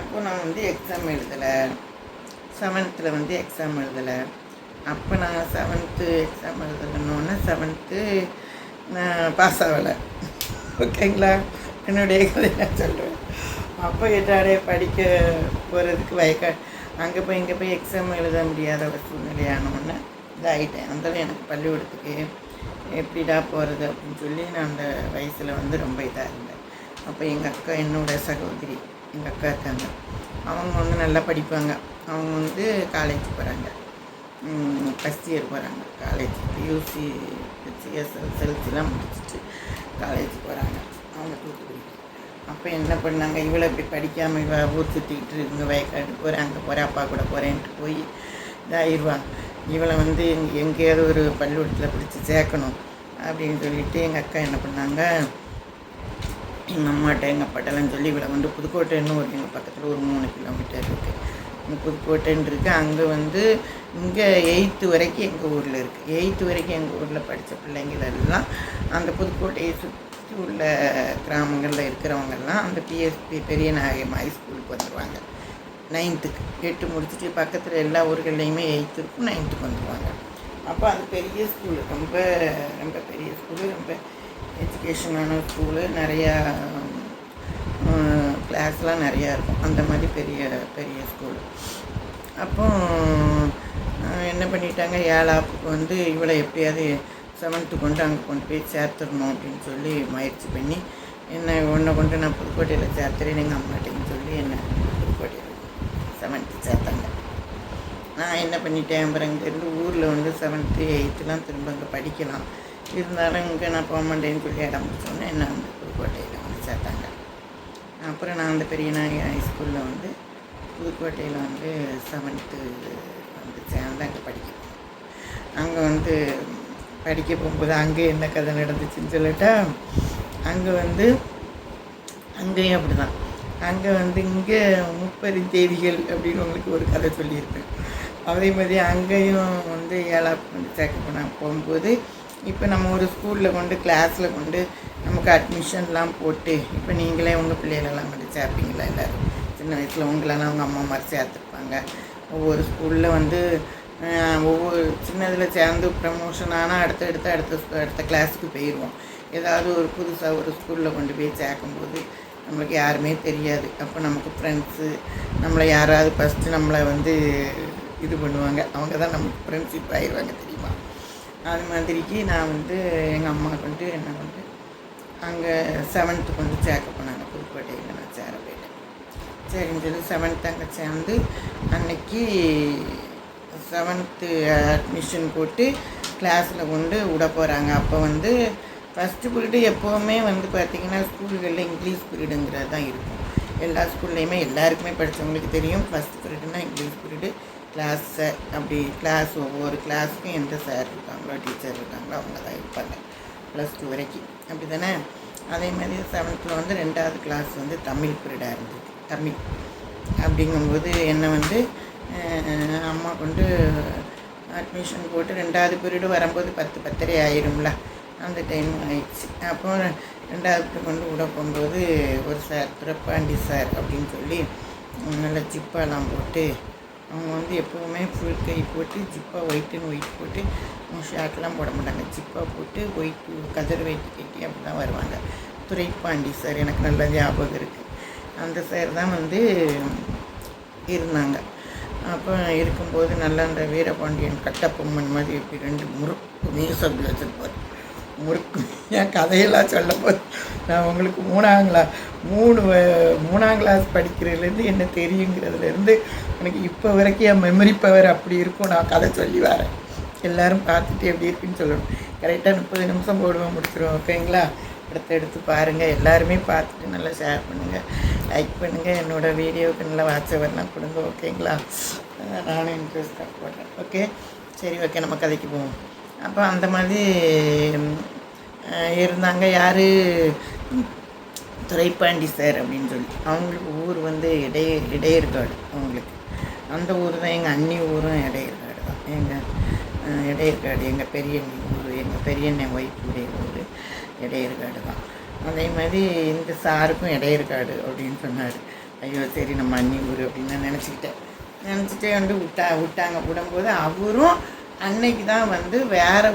அப்போ நான் வந்து எக்ஸாம் எழுதலை, 7th வந்து எக்ஸாம் எழுதலை. அப்போ நான் 7th எக்ஸாம் எழுதலைன்னொன்னே 7th நான் பாஸ் ஆகலை. ஓகேங்களா? என்னுடைய கதை நான் சொல்கிறேன். அப்போ எட்டாடைய படிக்க போகிறதுக்கு அங்கே போய் இங்கே போய் எக்ஸாம் எழுத முடியாத ஒரு சூழ்நிலையானோடனே இதாகிட்டேன். அதனால் எனக்கு பள்ளிக்கூடத்துக்கு எப்படிடா போகிறது அப்படின்னு சொல்லி நான் அந்த வயசில் வந்து ரொம்ப இதாக இருந்தேன். அப்போ எங்கள் அக்கா, என்னோடய சகோதரி, எங்கள் அக்கா இருக்காங்க, அவங்க வந்து நல்லா படிப்பாங்க. அவங்க வந்து காலேஜ் போகிறாங்க, ஃபஸ்ட் இயர் போகிறாங்க காலேஜ். யூசி எஸ்எஸ்எல்சிலாம் முடிச்சுட்டு காலேஜ் போகிறாங்க அவங்க தூத்துக்குடி. அப்போ என்ன பண்ணாங்க, இவளை இப்படி படிக்காமல் இவ ஊர் சுற்றிக்கிட்டு இவங்க வயக்காடு போகிறேன் அங்கே போகிறேன் அப்பா கூட போகிறேன்ட்டு போய் இதாகிடுவாங்க. இவளை வந்து எங்கேயாவது ஒரு பள்ளிக்கூடத்தில் பிடிச்சி சேர்க்கணும் அப்படின்னு சொல்லிவிட்டு எங்கள் அக்கா என்ன பண்ணாங்க, எங்கள் அம்மாட்ட எங்கள் அப்பாட்டெல்லாம் சொல்லி இவளை வந்து புதுக்கோட்டைன்னு ஒரு எங்கள் பக்கத்தில் ஒரு 3 கிலோமீட்டர் இருக்குது. இங்கே புதுக்கோட்டைன்னு இருக்குது. அங்கே வந்து இங்கே 8th வரைக்கும் எங்கள் ஊரில் இருக்குது. 8th வரைக்கும் எங்கள் ஊரில் படித்த பிள்ளைங்களெல்லாம் அந்த புதுக்கோட்டையை சுற்றி உள்ள கிராமங்களில் இருக்கிறவங்கெல்லாம் அந்த பிஎஸ்பி பெரிய நாயகம் ஹைஸ்கூலுக்கு வந்துடுவாங்க. 9th 8 முடிச்சுட்டு பக்கத்தில் எல்லா ஊர்கள்லேயுமே 8th இருக்கும், 9th வந்துடுவாங்க. அப்போ அது பெரிய ஸ்கூலு, ரொம்ப ரொம்ப பெரிய ஸ்கூலு, ரொம்ப எஜுகேஷனான ஸ்கூலு, நிறையா கிளாஸ்லாம் நிறையா இருக்கும். அந்த மாதிரி பெரிய பெரிய ஸ்கூலு. அப்போ என்ன பண்ணிட்டாங்க, 7ஆப்புக்கு வந்து இவளை எப்படியாவது 7th கொண்டு அங்கே கொண்டு போய் சேர்த்துடணும் அப்படின்னு சொல்லி முயற்சி பண்ணி உன்னை கொண்டு நான் புதுக்கோட்டையில் சேர்த்துறேன் எங்கள் அம்மாட்டேன்னு சொல்லி என்னை புதுக்கோட்டையில் 7th சேர்த்தாங்க. நான் என்ன பண்ணிட்டேன், அப்புறம் இங்கேருந்து ஊரில் வந்து 7th 8thலாம் திரும்ப அங்கே படிக்கலாம், இருந்தாலும் இங்கே நான் போக மாட்டேன்னு சொல்லி இடம் முடிச்சோன்னே என்னை வந்து புதுக்கோட்டையில் வந்து சேர்த்தாங்க. அப்புறம் நான் அந்த பெரிய நாயகி ஹைஸ்கூலில் வந்து புதுக்கோட்டையில் வந்து 7th வந்து சேர்ந்து அங்கே படிக்கிறேன். அங்கே வந்து படிக்க போகும்போது அங்கே என்ன கதை நடந்துச்சுன்னு சொல்லிட்டா, அங்கே வந்து அங்கேயும் அப்படி தான். அங்கே வந்து இங்கே முப்பெருந்தேவிகள் அப்படின்னு உங்களுக்கு ஒரு கதை சொல்லியிருப்பேன். அதே மாதிரி அங்கேயும் வந்து 7ஆவது கொண்டு சேர்க்க போகும்போது, இப்போ நம்ம ஒரு ஸ்கூலில் கொண்டு கிளாஸில் கொண்டு நமக்கு அட்மிஷன்லாம் போட்டு, இப்போ நீங்களே உங்கள் பிள்ளைகளெல்லாம் கொண்டு சேர்ப்பீங்களா? எல்லோரும் சின்ன வயசில் உங்களெல்லாம் அவங்க அம்மா மாதிரி சேர்த்துருப்பாங்க. ஒவ்வொரு ஸ்கூலில் வந்து ஒவ்வொரு சின்னதில் சேர்ந்து ப்ரமோஷன் ஆனால் அடுத்த கிளாஸுக்கு போயிடுவோம். ஏதாவது ஒரு புதுசாக ஒரு ஸ்கூலில் கொண்டு போய் சேர்க்கும்போது நம்மளுக்கு யாருமே தெரியாது. அப்போ நமக்கு ஃப்ரெண்ட்ஸு நம்மளை யாராவது ஃபஸ்ட்டு நம்மளை வந்து இது பண்ணுவாங்க, அவங்க தான் நமக்கு ஃப்ரெண்ட்ஷிப் ஆயிடுவாங்க, தெரியுமா? அது மாதிரிக்கு நான் வந்து எங்கள் அம்மா கொண்டு என்னை வந்து அங்கே 7th கொண்டு சேர்க்க போனாங்க. புதுக்கோட்டையில் நான் சேர போயிட்டேன். சரின்னு சொல்லி 7th அங்கே சேர்ந்து அன்னைக்கு 7th அட்மிஷன் போட்டு கிளாஸில் கொண்டு விட போகிறாங்க. அப்போ வந்து ஃபஸ்ட்டு பீரியடு எப்போவுமே வந்து பார்த்திங்கன்னா ஸ்கூல்களில் இங்கிலீஷ் பீரியடுங்கிறது தான் இருக்கும். எல்லா ஸ்கூல்லையுமே எல்லாருக்குமே படித்தவங்களுக்கு தெரியும், ஃபஸ்ட் பீரியடுனா இங்கிலீஷ் பீரியடு. கிளாஸை அப்படி கிளாஸ் ஒவ்வொரு கிளாஸுக்கும் எந்த சார் இருக்காங்களோ டீச்சர் இருக்காங்களோ அவங்க தான் இருப்பாங்க +2 வரைக்கும், அப்படி தானே? அதே மாதிரி 7th வந்து 2வது கிளாஸ் வந்து தமிழ் பீரியடாக இருந்தது. தமிழ் அப்படிங்கும்போது என்னை வந்து அம்மா கொண்டு அட்மிஷன் போட்டு 2வது பீரியடு வரும்போது 10:30 ஆயிரும்ல, அந்த டைம் ஆயிடுச்சு. அப்போ 2வது கொண்டு விட போகும்போது ஒரு சார், துரப்பாண்டி சார் அப்படின்னு சொல்லி நல்லா ஜிப்பாலாம் போட்டு, அவங்க வந்து எப்போவுமே ஃபுல் கை போட்டு ஜிப்பா ஒயிட் போட்டு ஷர்ட்லாம் போட மாட்டாங்க. ஜிப்பா போட்டு ஒயிட்டு கதர் வெயிட்டு கட்டி அப்படி தான் வருவாங்க. துரைப்பாண்டி சார் எனக்கு நல்லா ஞாபகம் இருக்குது. அந்த சார் தான் வந்து இருந்தாங்க. அப்போ இருக்கும்போது நல்லா அந்த வீரபாண்டியன் கட்டப்பொம்மன் மாதிரி எப்படி 2 முறுக்கு மீசப்படி வச்சுருப்பார். முறுக்கு என் கதையெல்லாம் சொல்ல போது நான் உங்களுக்கு 3ஆம் கிளாஸ் படிக்கிறதுலேருந்து என்ன தெரியுங்கிறதுலேருந்து எனக்கு இப்போ வரைக்கும் என் மெமரி பவர் அப்படி இருக்கும். நான் கதை சொல்லி வரேன், எல்லோரும் பார்த்துட்டு எப்படி இருக்குன்னு சொல்லணும். கரெக்டாக 30 நிமிஷம் போடுவோம், முடிச்சிடுவோம். ஓகேங்களா? எடுத்து பாருங்கள். எல்லாருமே பார்த்துட்டு நல்லா ஷேர் பண்ணுங்கள், லைக் பண்ணுங்கள். என்னோடய வீடியோவுக்கு நல்லா வாட்சவர்லாம் கொடுங்க. ஓகேங்களா? நானும் இன்ட்ரெஸ்டாக போடுறேன். ஓகே, சரி, ஓகே, நம்ம கதைக்கு போவோம். அப்போ அந்த மாதிரி இருந்தாங்க. யார்? துரைப்பாண்டி சார் அப்படின்னு சொல்லி. அவங்களுக்கு ஊர் வந்து இடையர்காடு. அவங்களுக்கு அந்த ஊர் தான். எங்கள் அண்ணி ஊரும் இடையர்காடு தான். இடையர்காடு எங்கள் பெரியண்ணி ஊர், எங்கள் பெரியண்ணன் ஒய்ஃபுடைய ஊர் இடையர்காடு தான். அதே மாதிரி இந்த சாருக்கும் இடையர்காடு அப்படின்னு சொன்னார். ஐயோ சரி, நம்ம அண்ணி ஊர் அப்படின்னு நான் நினச்சிட்டே வந்து விட்டாங்க. விடும்போது அவரும் அன்னைக்கு தான் வந்து வேறு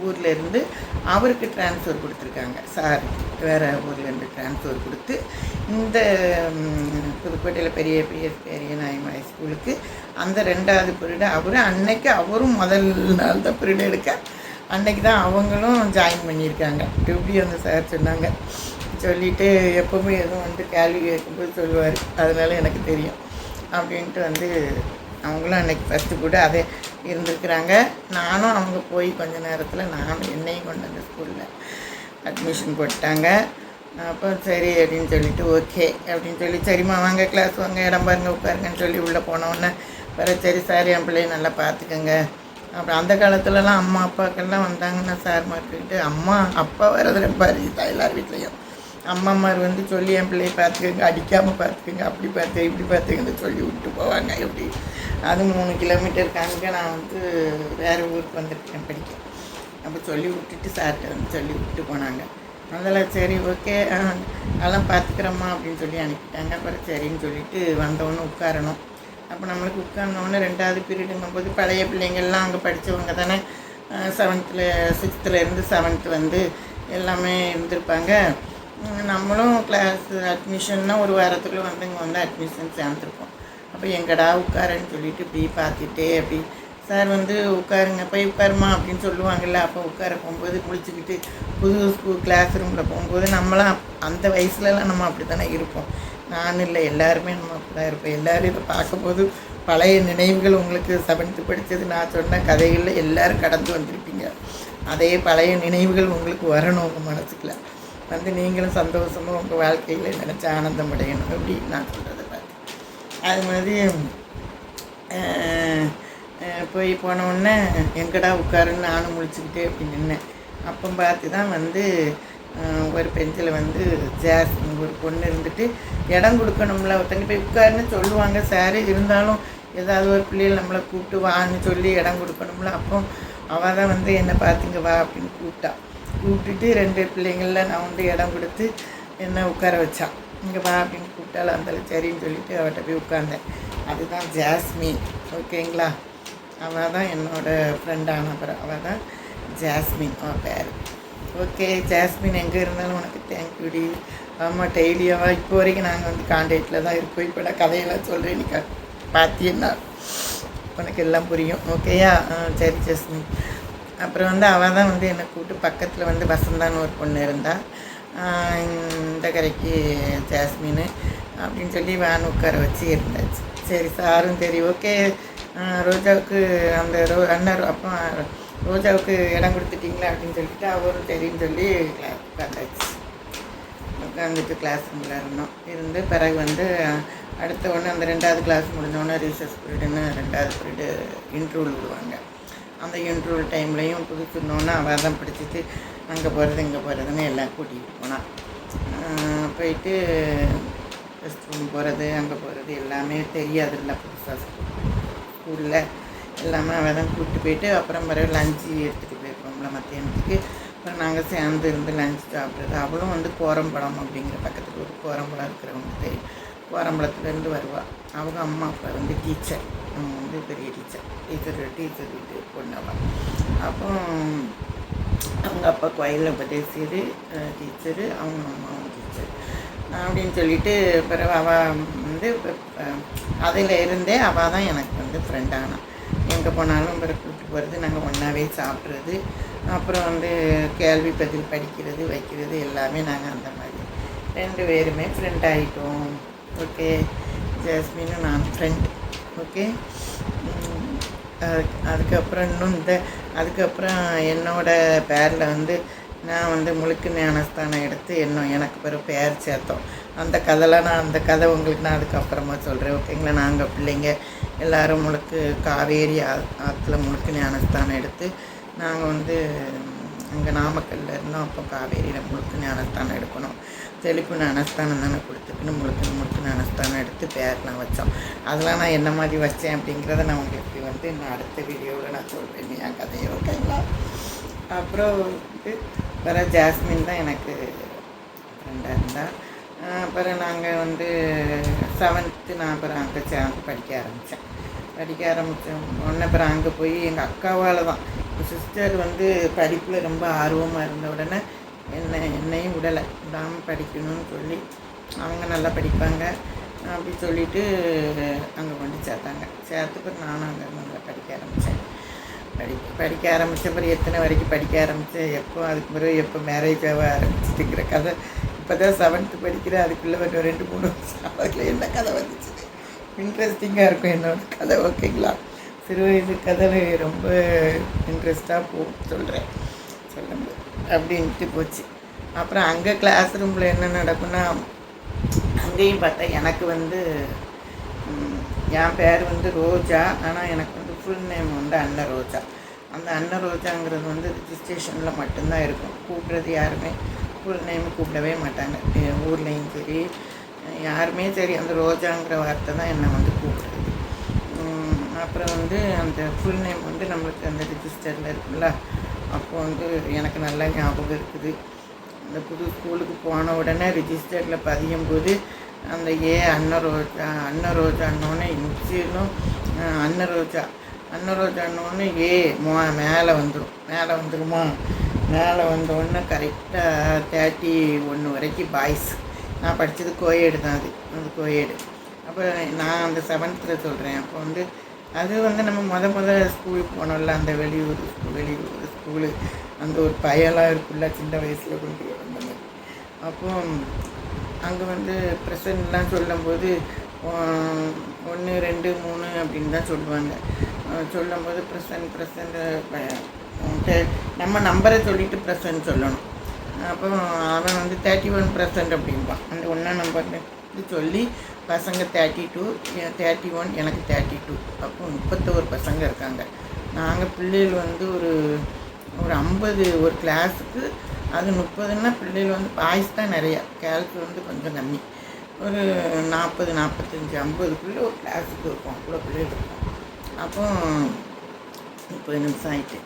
ஊர்லேருந்து அவருக்கு ட்ரான்ஸ்ஃபர் கொடுத்துருக்காங்க. சார் வேறு ஊர்லேருந்து ட்ரான்ஸ்ஃபர் கொடுத்து இந்த புதுக்கோட்டையில் பெரிய நாயம்மாள் ஸ்கூலுக்கு அந்த 2வது பீரியடு அவரும் முதல் நாள் தான் பீரியட் எடுக்க அன்னைக்கு தான் அவங்களும் ஜாயின் பண்ணியிருக்காங்க. எப்படி அந்த சார் சொன்னாங்க. சொல்லிவிட்டு எப்போவுமே எதுவும் வந்து கேள்வி கேட்கும்போது சொல்லுவார், அதனால எனக்கு தெரியும் அப்படின்ட்டு வந்து அவங்களும் அன்றைக்கி ஃபஸ்ட்டு கூட அதே இருந்திருக்கிறாங்க. நானும் அவங்க போய் கொஞ்ச நேரத்தில் என்னையும் கொண்டு அந்த ஸ்கூலில் அட்மிஷன் போட்டாங்க. அப்போ சரி அப்படின்னு சொல்லிட்டு ஓகே அப்படின்னு சொல்லி, சரிம்மா வாங்க கிளாஸ் வாங்க, இடம் பாருங்க, உட்காருங்கன்னு சொல்லி உள்ளே போனோன்னே சரி சார் என் பிள்ளைய நல்லா பார்த்துக்கங்க. அப்புறம் அந்த காலத்துலலாம் அம்மா அப்பாக்கெல்லாம் வந்தாங்கன்னா சார் மார்க்கிட்டு அம்மா அப்பா வர்றது ரொம்ப அரிதான். எல்லார் வீட்லேயும் அம்மாமார் வந்து சொல்லி என் பிள்ளையை பார்த்துக்கங்க, அடிக்காமல் பார்த்துக்கங்க, அப்படி பார்த்து இப்படி பார்த்துக்கன்னு சொல்லி விட்டு போவாங்க. எப்படி அது 3 கிலோமீட்டர் அங்கே நான் வந்து வேறு ஊருக்கு வந்திருக்கேன் படிக்க. அப்போ சொல்லி விட்டுட்டு சார்கிட்ட வந்து சொல்லி விட்டு போனாங்க. அதெல்லாம் சரி ஓகே அதெல்லாம் பார்த்துக்கிறோம்மா அப்படின்னு சொல்லி அனுப்பிட்டாங்க. அப்புறம் சரின்னு சொல்லிட்டு வந்தவொன்னே உட்காரணும். அப்போ நம்மளுக்கு உட்கார்ந்தோடனே 2வது பீரியடுங்கும் போது பழைய பிள்ளைங்கள்லாம் அங்கே படித்தவங்க தானே. 6th 7th வந்து எல்லாமே இருந்திருப்பாங்க. நம்மளும் கிளாஸ் அட்மிஷன்னா ஒரு வாரத்துக்குள்ளே வந்து இங்கே வந்து அட்மிஷன் சேர்ந்துருப்போம். அப்போ எங்கடா உட்காரன்னு சொல்லிட்டு இப்படி பார்த்துட்டே அப்படி சார் வந்து உட்காருங்க போய் உட்காருமா அப்படின்னு சொல்லுவாங்கள்ல. அப்போ உட்கார போகும்போது குளிச்சுக்கிட்டு புது கிளாஸ் ரூமில் போகும்போது நம்மளாம் அந்த வயசுலலாம் நம்ம அப்படி தானே இருப்போம். நான் இல்லை, எல்லாருமே நம்ம அப்படி தான் இருப்போம். எல்லோரும் இதை பார்க்கும்போது பழைய நினைவுகள் உங்களுக்கு 7th படித்தது நான் சொன்ன கதைகளில் எல்லோரும் கடந்து வந்திருப்பீங்க. அதே பழைய நினைவுகள் உங்களுக்கு வரணும் உங்கள் மனசுக்குள்ள வந்து நீங்களும் சந்தோஷமாக உங்கள் வாழ்க்கையில் நினச்சி ஆனந்தம் அடையணும் அப்படின்னு நான் சொல்கிறத பார்த்து. அது மாதிரி போய் போன உடனே எங்கடா உட்காருன்னு நானும் முழிச்சுக்கிட்டே அப்படி நின்னேன். அப்போ பார்த்து தான் வந்து ஒரு பெஞ்சில் வந்து ஒரு பொண்ணு இருந்துட்டு இடம் கொடுக்கணும்ல, ஒருத்தங்க போய் உட்காருன்னு சொல்லுவாங்க சாரு, இருந்தாலும் ஏதாவது ஒரு பிள்ளைகள் நம்மளை கூப்பிட்டு வான்னு சொல்லி இடம் கொடுக்கணும்ல. அப்போ அவள் தான் வந்து என்னை பார்த்துங்க வா அப்படின்னு கூப்பிட்டுட்டு 2 பிள்ளைங்களில் நான் வந்து இடம் கொடுத்து என்னை உட்கார வச்சான். இங்கே வா அப்படின்னு கூப்பிட்டாலும் அந்தாலும் சரின்னு சொல்லிவிட்டு அவட்ட போய் உட்கார்ந்தேன். அதுதான் ஜாஸ்மின். ஓகேங்களா? அவள் தான் என்னோடய ஃப்ரெண்டான அப்புறம் அவள் தான் ஜாஸ்மின் அவள் பேர். ஓகே ஜாஸ்மின், எங்கே இருந்தாலும் உனக்கு தேங்க்யூடி. ஆமாம், டெய்லியாவா இப்போ வரைக்கும் நாங்கள் வந்து கான்டாக்டில் தான் இருக்கோம். இப்போ நான் கதையெல்லாம் சொல்கிறேன், நீ பார்த்தீங்கன்னா உனக்கு எல்லாம் புரியும். ஓகேயா? சரி ஜாஸ்மின். அப்புறம் வந்து அவள் தான் வந்து என்னை கூப்பிட்டு பக்கத்தில் வந்து வசந்தான்னு ஒரு பொண்ணு இருந்தாள். இந்த கரைக்கு ஜாஸ்மின்னு அப்படின்னு சொல்லி வேன் உட்கார வச்சு இருந்தாச்சு. சரி சாரும் சரி ஓகே, ரோஜாவுக்கு அந்த அண்ணன் அப்போ ரோஜாவுக்கு இடம் கொடுத்துட்டிங்களா அப்படின்னு சொல்லிட்டு அவரும் சரின்னு சொல்லி உட்காந்துட்டு கிளாஸ் ரூமில் இருந்து பிறகு வந்து அடுத்த ஒன்று அந்த 2வது கிளாஸ் முடிஞ்சோடனே ரீசர்ச் பீரியடுன்னு 2வது பீரியடு இன்டர்வல் விடுவாங்க. அந்த இன்டர்வல் டைம்லையும் புதுசுன்னோன்னு அவள் தான் பிடிச்சிட்டு அங்கே போகிறது இங்கே போகிறதுன்னு எல்லாம் கூட்டிகிட்டு போனான். போயிட்டு ரெஸ்ட் ரூம் போகிறது அங்கே போகிறது எல்லாமே தெரியாதுல்ல புதுசாக ஸ்கூலில் எல்லாமே அவள் தான் கூப்பிட்டு போயிட்டு அப்புறம் பிறகு லஞ்சு எடுத்துகிட்டு போயிருக்கோம்ல மத்தியானத்துக்கு. அப்புறம் நாங்கள் சேர்ந்து இருந்து லஞ்சு சாப்பிட்றது. அவளும் வந்து கோரம்பலம் அப்படிங்கிற பக்கத்துக்கு ஒரு கோரம்பலம் இருக்கிறவங்க தெரியும். கோரம்பலத்துலேருந்து வருவாள். அவங்க அம்மா அப்பா வந்து டீச்சர், அவங்க வந்து பெரிய டீச்சர் வீட்டு பொண்ணவள். அப்போ அவங்க அப்பா கோயிலில் உபதேசியர் டீச்சரு, அவங்க அம்மாவும் டீச்சர் அப்படின்னு சொல்லிட்டு பிறகு அவள் வந்து அதில் இருந்தே அவள் தான் எனக்கு வந்து ஃப்ரெண்டானான். எங்கே போனாலும் பிறகு கூப்பிட்டு போகிறது, நாங்கள் ஒன்றாவே சாப்பிட்றது, அப்புறம் வந்து கேள்வி பதில் படிக்கிறது வைக்கிறது எல்லாமே நாங்கள் அந்த மாதிரி 2 பேருமே ஃப்ரெண்ட் ஆகிட்டோம். ஓகே, ஜாஸ்மினும் நான் ஃப்ரெண்ட். ஓகே, அதுக்கப்புறம் அதுக்கப்புறம் என்னோடய பேரில் வந்து நான் வந்து முழுக்கு ஞானஸ்தானம் எடுத்து எனக்கு பிறகு பேர் சேர்த்தோம். அந்த கதை உங்களுக்கு நான் அதுக்கப்புறமா சொல்கிறேன். ஓகேங்களா? நாங்கள் பிள்ளைங்க எல்லோரும் முழுக்கு காவேரி ஆற்றுல முழுக்கு ஞானஸ்தானம் எடுத்து நாங்கள் வந்து அங்கே நாமக்கல்லில் இருந்தோம். அப்போ காவேரியில் முழுக்கு ஞானஸ்தானம் எடுக்கணும், தெளிப்பு ஞானஸ்தானம் தானே கொடுத்துக்குன்னு முழுக்கு ஞானஸ்தானம் எடுத்து பேர்லாம் வச்சோம். அதெல்லாம் நான் என்ன மாதிரி வச்சேன் அப்படிங்கிறத நான் உங்களுக்கு வந்து நான் அடுத்த வீடியோவில் நான் சொல்கிறேன் என் கதையை. ஓகேங்களா? அப்புறம் வந்து வேறு ஜாஸ்மின் தான் எனக்கு ஃப்ரெண்டாக இருந்தால். அப்புறம் நாங்கள் வந்து 7th நான் அப்புறம் அங்கே சேர்ந்து படிக்க ஆரம்பித்தேன். ஒன்று அப்புறம் அங்கே போய் எங்கள் அக்காவால் தான் சிஸ்டர் வந்து படிப்பில் ரொம்ப ஆர்வமாக இருந்த உடனே என்னையும் விடாமல் படிக்கணும்னு சொல்லி அவங்க நல்லா படிப்பாங்க அப்படி சொல்லிவிட்டு அங்கே கொண்டு சேர்த்துக்கு நானும் அங்கே நல்லா படிக்க ஆரம்பித்த பிறகு எத்தனை வரைக்கும் படிக்க ஆரம்பித்தேன், அதுக்கு பிறகு எப்போ மேரேஜ் ஆக ஆரம்பிச்சுட்டுங்கிற கதை இப்போ தான் 7th படிக்கிறேன். அதுக்குள்ளே ஒரு 2-3 வருஷம் அதில் என்ன கதை வந்துச்சு, இன்ட்ரெஸ்டிங்காக இருக்கும் என்னோட கதை. ஓகேங்களா? சிறு வயது கதை ரொம்ப இன்ட்ரெஸ்டாக சொல்கிறேன் சொல்லும்போது அப்படின்ட்டு போச்சு. அப்புறம் அங்கே கிளாஸ் ரூமில் என்ன நடக்குன்னா, அங்கேயும் பார்த்தா எனக்கு வந்து என் பேர் வந்து ரோஜா, ஆனால் எனக்கு வந்து ஃபுல் நேம் வந்து அன்ன ரோஜா. அந்த அன்ன ரோஜாங்கிறது வந்து ரிஜிஸ்ட்ரேஷனில் மட்டும்தான் இருக்கும். கூப்பிட்றது யாருமே ஃபுல் நேம் கூப்பிடவே மாட்டாங்க. ஊர்லேயும் சரி யாருமே சரி அந்த ரோஜாங்கிற வார்த்தை தான் என்னை வந்து கூப்பிடுறது. அப்புறம் வந்து அந்த ஃபுல் நேம் வந்து நம்மளுக்கு அந்த ரிஜிஸ்டரில் இருக்குல்ல, அப்போ வந்து எனக்கு நல்லா ஞாபகம் இருக்குது. அந்த புது ஸ்கூலுக்கு போன உடனே ரிஜிஸ்டரில் பதியும்போது அந்த அன்ன ரோஜான்னொன்னே இன்சியலும் அன்ன ரோஜான்னொன்னே மேலே வந்துடுமா. மேலே வந்தோடனே கரெக்டாக 31 வரைக்கும் பாய்ஸ். நான் படித்தது கோயேடு தான். அது கோயேடு. அப்போ நான் அந்த 7th சொல்கிறேன். அப்போ வந்து அது வந்து நம்ம முதல்ல ஸ்கூலுக்கு போனோம்ல, அந்த வெளியூர் ஸ்கூலு, அந்த ஒரு பயலாக இருக்குல்ல சின்ன வயசில் கொண்டு வந்த மாதிரி. அப்போ அங்கே வந்து ப்ரெசன்ட்லாம் சொல்லும்போது 1 2 3 அப்படின்னு தான் சொல்லுவாங்க. சொல்லும்போது ப்ரெசன்ட் நம்ம நம்பரை சொல்லிவிட்டு ப்ரெசன்ட் சொல்லணும். அப்போ அவன் வந்து 31% அப்படின்பான். அந்த 1ஆம் நம்பர்னு இது சொல்லி பசங்க 32, 31, எனக்கு 32. அப்போ 31 பசங்க இருக்காங்க. நாங்கள் பிள்ளைகள் வந்து ஒரு 50 ஒரு கிளாஸுக்கு. அது 30ன்னா பிள்ளைகள் வந்து பாய்ஸ் தான் நிறையா, கேர்ள்ஸ் வந்து கொஞ்சம் கம்மி. ஒரு 40, 45, 50க்குள்ளே ஒரு கிளாஸுக்கு இருக்கும், அவ்வளோ பிள்ளைகள் இருக்கும். அப்போ 30 நிமிஷம் ஆயிட்டு.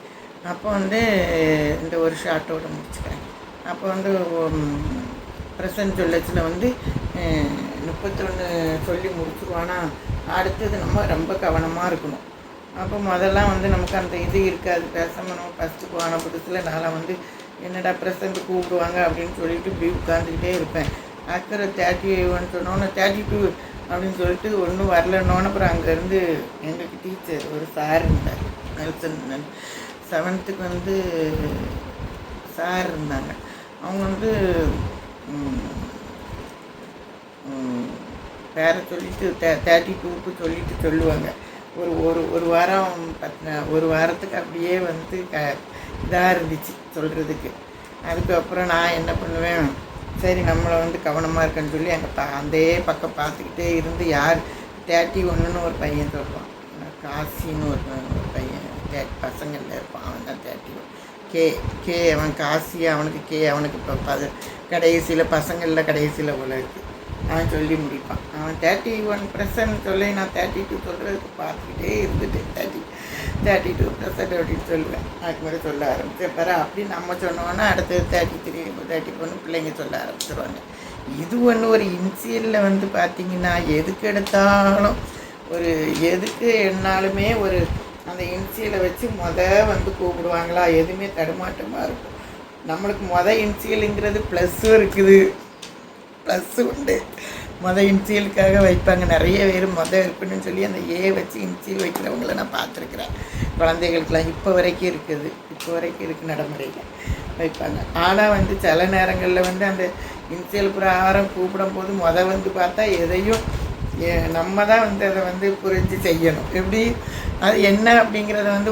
அப்போ வந்து இந்த ஒரு ஷார்ட்டோட முடிச்சுக்கிறேன். அப்போ வந்து ப்ரெசன்ட் சொல்லச்சில் வந்து 31 சொல்லி முடிச்சுருவானா, அடுத்தது நம்ம ரொம்ப கவனமாக இருக்கணும். அப்போ முதல்லாம் வந்து நமக்கு அந்த இது இருக்காது, பேசாமல் நம்ம ஃபஸ்ட்டு போன புதுசில் நான் வந்து என்னடா ப்ரெசன்ட் கூப்பிடுவாங்க அப்படின்னு சொல்லிட்டு இப்படி உட்காந்துக்கிட்டே இருப்பேன். ஆக்சுவலாக 31 சொன்னோன்னே 32 அப்படின்னு சொல்லிட்டு ஒன்றும் வரலன்னோன்னு அப்புறம் அங்கேருந்து எங்களுக்கு டீச்சர் ஒரு சார் இருந்தார், நெல்சன் 7th வந்து சார் இருந்தாங்க. அவங்க வந்து பேரை சொல்லிட்டு 32க்கு சொல்லிட்டு சொல்லுவாங்க. ஒரு வாரம் ஒரு வாரத்துக்கு அப்படியே வந்து இதாக இருந்துச்சு சொல்கிறதுக்கு. அதுக்கப்புறம் நான் என்ன பண்ணுவேன், சரி நம்மளை வந்து கவனமாக இருக்கேன்னு சொல்லி அதே பக்கம் பார்த்துக்கிட்டே இருந்து யார் 31ன்னு ஒரு பையன் சொல்லுவான், காசின்னு ஒரு பையன் பசங்களில் இருப்பான், அவன் தான் 31. கே அவன் காசி, அவனுக்கு கே, அவனுக்கு இப்போ கடைசியில் பசங்களில் கடைசியில் உள்ள இருக்குது. அவன் சொல்லி முடிப்பான். அவன் 31% சொல்லி நான் 32 சொல்கிறதுக்கு பார்த்துக்கிட்டே இருந்துட்டேன். 32% அப்படின்னு சொல்லுவேன். அதுக்கு மேலே சொல்ல ஆரம்பித்தேன். பிறகு அப்படி நம்ம சொன்னோன்னா அடுத்தது 33, 34 பிள்ளைங்க சொல்ல ஆரம்பிச்சிருவாங்க. இது ஒரு இன்சியலில் வந்து பார்த்திங்கன்னா எதுக்கு எடுத்தாலும் எதுக்கு என்னாலுமே அந்த இன்சியலை வச்சு வந்து கூப்பிடுவாங்களா, எதுவுமே தடுமாட்டமாக இருக்கும். நம்மளுக்கு இன்சியலுங்கிறது ப்ளஸ்ஸும் இருக்குது, ப்ளஸ்ஸு உண்டு. இன்சியலுக்காக வைப்பாங்க நிறைய பேர் இருக்குன்னு சொல்லி அந்த வச்சு இன்சியல் வைக்கிறவங்கள நான் பார்த்துருக்குறேன். குழந்தைகளுக்கெல்லாம் இப்போ வரைக்கும் இருக்குது நடைமுறையில் வைப்பாங்க. ஆனால் வந்து சில நேரங்களில் வந்து அந்த இன்சியல் பிரகாரம் கூப்பிடும்போது வந்து பார்த்தா எதையும் நம்ம தான் வந்து அதை வந்து புரிஞ்சு செய்யணும். எப்படி அது என்ன அப்படிங்கிறத வந்து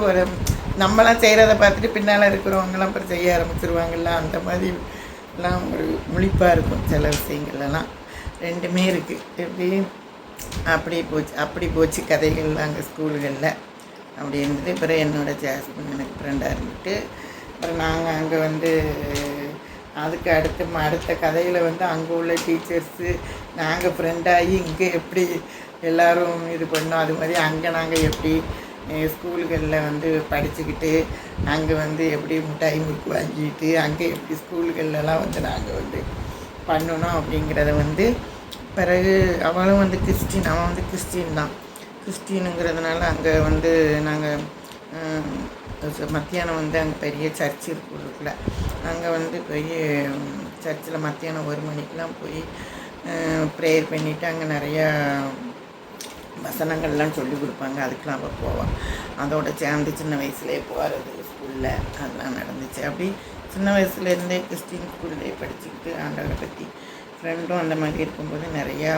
நம்மளாம் செய்கிறத பார்த்துட்டு பின்னால் இருக்கிறவங்களாம் அப்புறம் செய்ய ஆரம்பிச்சிருவாங்கல்ல, அந்த மாதிரிலாம் ஒரு முழிப்பாக இருக்கும் சில விஷயங்கள்லாம். ரெண்டுமே இருக்குது. எப்படி அப்படி போச்சு கதைகள்லாம் அங்கே ஸ்கூல்களில் அப்படி இருந்தது. அப்புறம் என்னோடய ஜாஸ்மின் எனக்கு ஃப்ரெண்டாக இருந்துட்டு அப்புறம் நாங்கள் அங்கே வந்து அதுக்கு அடுத்த கதையில் வந்து அங்கே உள்ள டீச்சர்ஸு நாங்கள் ஃப்ரெண்டாகி இங்கே எப்படி எல்லோரும் இது பண்ணோம், அது மாதிரி அங்கே நாங்கள் எப்படி ஸ்கூல்களில் வந்து படிச்சுக்கிட்டு அங்கே வந்து எப்படி மிட்டாய் முறுக்கு வாங்கிட்டு அங்கே எப்படி ஸ்கூல்கள்லாம் வந்து நாங்கள் வந்து பண்ணணும் அப்படிங்கிறத வந்து பிறகு அவளும் வந்து அவன் வந்து கிறிஸ்டின் தான். கிறிஸ்டினுங்கிறதுனால அங்கே வந்து நாங்கள் மத்தியானம் வந்து அங்கே பெரிய சர்ச் இருக்குள்ள, அங்கே வந்து பெரிய சர்ச்சில் மத்தியானம் 1 மணிக்கெலாம் போய் ப்ரேயர் பண்ணிவிட்டு அங்கே நிறையா வசனங்கள்லாம் சொல்லி கொடுப்பாங்க. அதுக்கெலாம் அவள் போவாள். அதோட சேர்ந்து சின்ன வயசுலேயே போகிறது ஸ்கூலில் அதெல்லாம் நடந்துச்சு. அப்படி சின்ன வயசுலேருந்தே கிறிஸ்டின் ஸ்கூல்லேயே படிச்சுக்கிட்டு ஆண்டவரை பற்றி ஃப்ரெண்டும் அந்த மாதிரி இருக்கும்போது நிறையா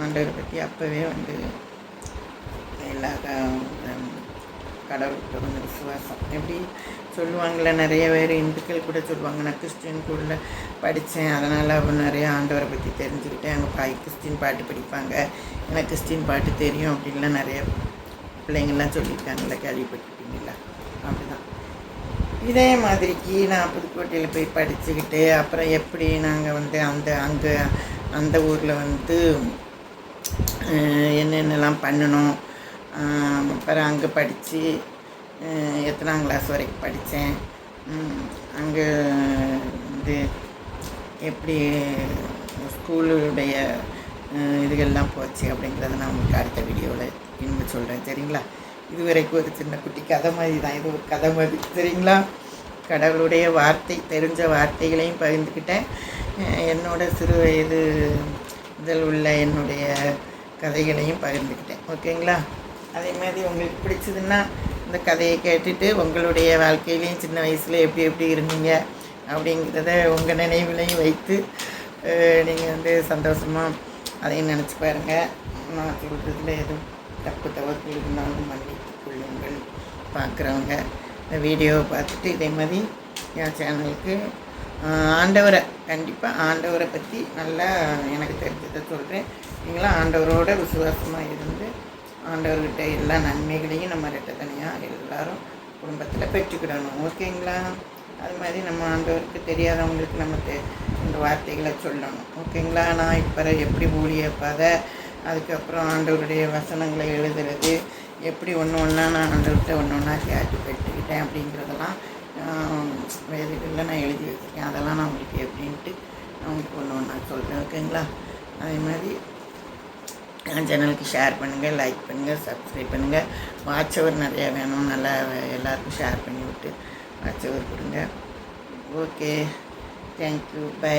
ஆண்டவரை பற்றி அப்போவே வந்து எல்லா கடவுள்கிட்ட வந்து விசுவாசம் எப்படி சொல்லுவாங்களே, நிறைய பேர் இந்துக்கள் கூட சொல்லுவாங்க, நான் கிறிஸ்டின் ஸ்கூலில் படித்தேன், அதனால் அவன் நிறையா ஆண்டவரை பற்றி தெரிஞ்சுக்கிட்டேன். அங்கே கிறிஸ்டின் பாட்டு படிப்பாங்க, எனக்கு கிறிஸ்டின் பாட்டு தெரியும் அப்படின்லாம் நிறைய பிள்ளைங்கள்லாம் சொல்லியிருக்காங்கல்ல, கேள்விப்பட்டிருக்கீங்களா? அப்படிதான் இதே மாதிரிக்கு நான் புதுக்கோட்டையில் போய் படிச்சுக்கிட்டு அப்புறம் எப்படி நாங்கள் வந்து அந்த ஊரில் வந்து என்னென்னலாம் பண்ணணும், அப்புறம் அங்கே படித்து எத்தனாம் கிளாஸ் வரைக்கும் படித்தேன், அங்கே வந்து எப்படி ஸ்கூலுடைய இதுகள்லாம் போச்சு அப்படிங்கிறத நான் உங்களுக்கு அடுத்த வீடியோவில் இன்னும் சொல்கிறேன். சரிங்களா? இது வரைக்கும் ஒரு சின்ன குட்டி கதை மாதிரி தான், இது ஒரு கதை மாதிரி. சரிங்களா? கடவுளுடைய தெரிஞ்ச வார்த்தைகளையும் பகிர்ந்துக்கிட்டேன், என்னோட சிறு வயது இதில் உள்ள என்னுடைய கதைகளையும் பகிர்ந்துக்கிட்டேன். ஓகேங்களா? அதே மாதிரி உங்களுக்கு பிடிச்சதுன்னா இந்த கதையை கேட்டுட்டு உங்களுடைய வாழ்க்கையிலையும் சின்ன வயசில் எப்படி இருந்தீங்க அப்படிங்கிறத உங்கள் நினைவுலையும் வைத்து நீங்கள் வந்து சந்தோஷமாக அதையும் நினச்சி பாருங்கள். நான் சொல்கிறதுல எதுவும் தவறு இருந்தாலும் மன்னித்து கொள்ளுங்கள். பார்க்குறவங்க இந்த வீடியோவை பார்த்துட்டு இதே மாதிரி என் சேனலுக்கு ஆண்டவரை கண்டிப்பாக ஆண்டவரை பற்றி நல்லா எனக்கு தெரிஞ்சதை சொல்கிறேன். நீங்களாம் ஆண்டவரோட விசுவாசமாக இருந்து ஆண்டவர்கிட்ட எல்லா நன்மைகளையும் நம்ம ரெட்டத்தனையாக எல்லோரும் குடும்பத்தில் பெற்றுக்கிடணும். ஓகேங்களா? அது மாதிரி நம்ம ஆண்டவருக்கு தெரியாதவங்களுக்கு நம்ம இந்த வார்த்தைகளை சொல்லணும். ஓகேங்களா? நான் இப்போ எப்படி ஊழிய பாதை, அதுக்கப்புறம் ஆண்டவருடைய வசனங்களை எழுதுறது, எப்படி ஒன்று ஒன்றா நான் ஆண்டவர்கிட்ட ஒன்று ஒன்றா கேட்டு பெற்றுக்கிட்டேன் அப்படிங்கிறதெல்லாம் வேதிகளில் நான் எழுதி வச்சுருக்கேன். அதெல்லாம் நான் உங்களுக்கு எப்படின்ட்டு நான் உங்களுக்கு ஒன்று ஒன்றா சொல்கிறேன். ஓகேங்களா? அதே மாதிரி என் சேனலுக்கு ஷேர் பண்ணுங்கள், லைக் பண்ணுங்கள், சப்ஸ்கிரைப் பண்ணுங்கள். வாட்ச் ஹவர் நிறையா வேணும், நல்லா எல்லாருக்கும் ஷேர் பண்ணி விட்டு வாட்ச் ஹவர் கொடுங்க. Okay, thank you, by.